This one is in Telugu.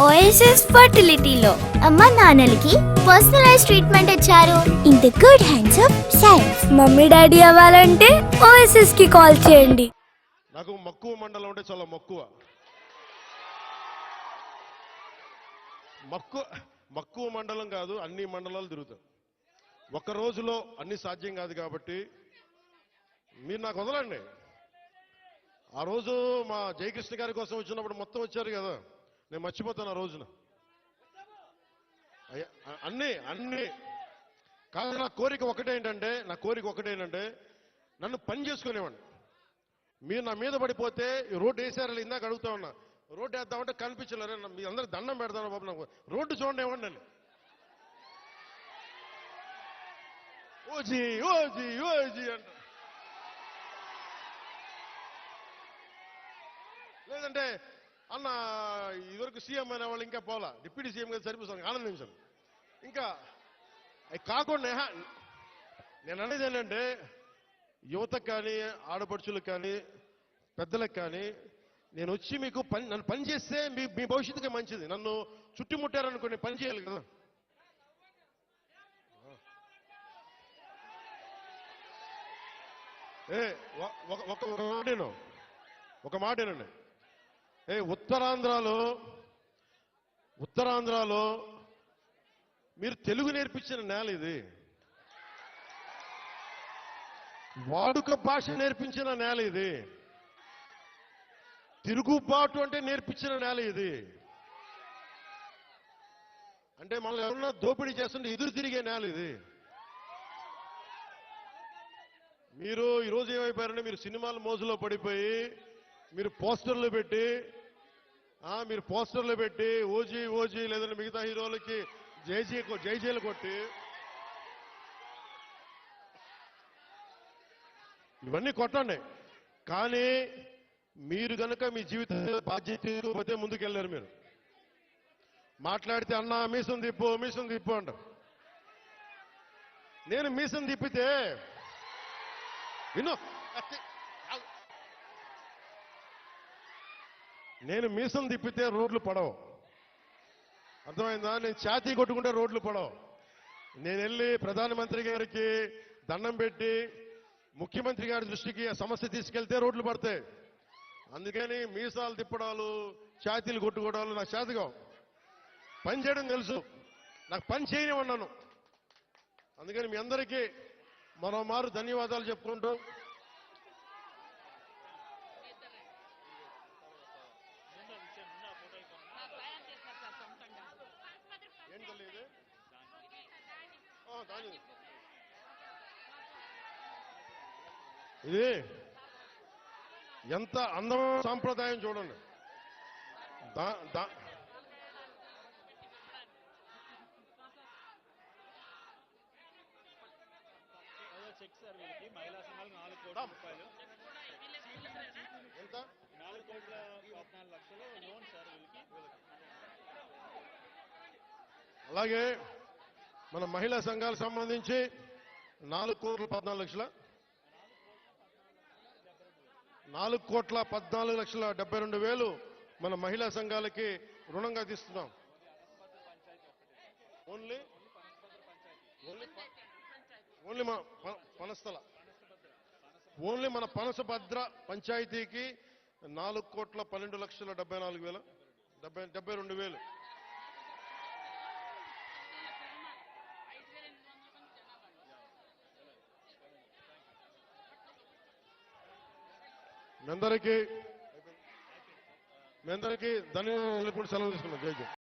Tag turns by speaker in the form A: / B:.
A: ఓఎస్ఎస్ ఫర్టిలిటీలో అమ్మ నాన్నలకి పర్సనలైజ్ ట్రీట్మెంట్ ఇచ్చారు in the good hands of science. Mummy daddy అవ్వాలంటే ఓఎస్ఎస్ కి కాల్ చేయండి.
B: నాకు మక్కువ మండలం అంటే చాలా మక్కువ. మక్కువ మండలం కాదు, అన్ని మండలాలు తిరుగుతాం. ఒక్క రోజులో అన్ని సాధ్యం కాదు కాబట్టి మీరు నాకు వదలండి. ఆ రోజు మా జయకృష్ణ గారి కోసం వచ్చినప్పుడు మొత్తం వచ్చారు కదా, నేను మర్చిపోతాను ఆ రోజున. అన్ని అన్ని కాదు. నా కోరిక ఒకటేంటంటే నన్ను పని చేసుకునేవాడిని. మీరు నా మీద పడిపోతే రోడ్డు వేసారు, ఇందాక అడుగుతా ఉన్నా, రోడ్డు వేద్దామంటే కనిపించలేరు. మీ అందరికి దండం పెడతాను బాబు, నాకు రోడ్డు చూడండి ఇవ్వండి అని. ఓజీ ఓజీ ఓజీ అంట. లేదంటే అన్న ఇదివరకు సీఎం అయిన వాళ్ళు ఇంకా పోలా, డిప్యూటీ సీఎం గారు సరిపోతాను, ఆనందించాను. ఇంకా అవి కాకుండా నేను అనేది ఏంటంటే యువతకు కానీ ఆడపడుచులకు కానీ పెద్దలకు కానీ నేను వచ్చి మీకు నన్ను పని చేస్తే మీ భవిష్యత్తుకే మంచిది. నన్ను చుట్టుముట్టారనుకోండి, పని చేయాలి కదా. ఒక మాటేనండి. ఉత్తరాంధ్రలో మీరు తెలుగు నేర్పించిన నేల ఇది. వాడుక భాష నేర్పించిన నేల ఇది. తిరుగుబాటు అంటే నేర్పించిన నేల ఇది. అంటే మనల్ని ఎవరన్నా దోపిడీ చేస్తుంటే ఎదురు తిరిగే నేల ఇది. మీరు ఈరోజు ఏమైపోయారంటే, మీరు సినిమాల మోజులో పడిపోయి మీరు పోస్టర్లు పెట్టి ఓజీ ఓజీ లేదంటే మిగతా హీరోలకి జైజీలు కొట్టి ఇవన్నీ కొట్టండి. కానీ మీరు కనుక మీ జీవితంలో బాధ్యత ముందుకెళ్ళారు. మీరు మాట్లాడితే అన్నా మీసం తిప్పు అంటారు. నేను మీసం తిప్పితే రోడ్లు పడవు. అర్థమైందా? నేను ఛాతీ కొట్టుకుంటే రోడ్లు పడవు. నేను వెళ్ళి ప్రధానమంత్రి గారికి దండం పెట్టి ముఖ్యమంత్రి గారి దృష్టికి ఆ సమస్య తీసుకెళ్తే రోడ్లు పడతాయి. అందుకని మీసాలు తిప్పడాలు, ఛాతీలు కొట్టుకోవడాలు నాకు చేతగా. పని చేయడం తెలుసు, నాకు పని చేయనివన్నాను. అందుకని మీ అందరికీ మరోమారు ధన్యవాదాలు చెప్పుకుంటూ, ఇది ఎంత అందమైన సాంప్రదాయం చూడండి. అలాగే మన మహిళా సంఘాలకు సంబంధించి 4,14,72,000 మన మహిళా సంఘాలకి రుణంగా తీస్తున్నాం. ఓన్లీ మన పనసభద్ర పంచాయతీకి 4,12,74,000 మీ అందరికీ ధన్యవాదాలు. సెలవు తీసుకున్నాం. జై జై.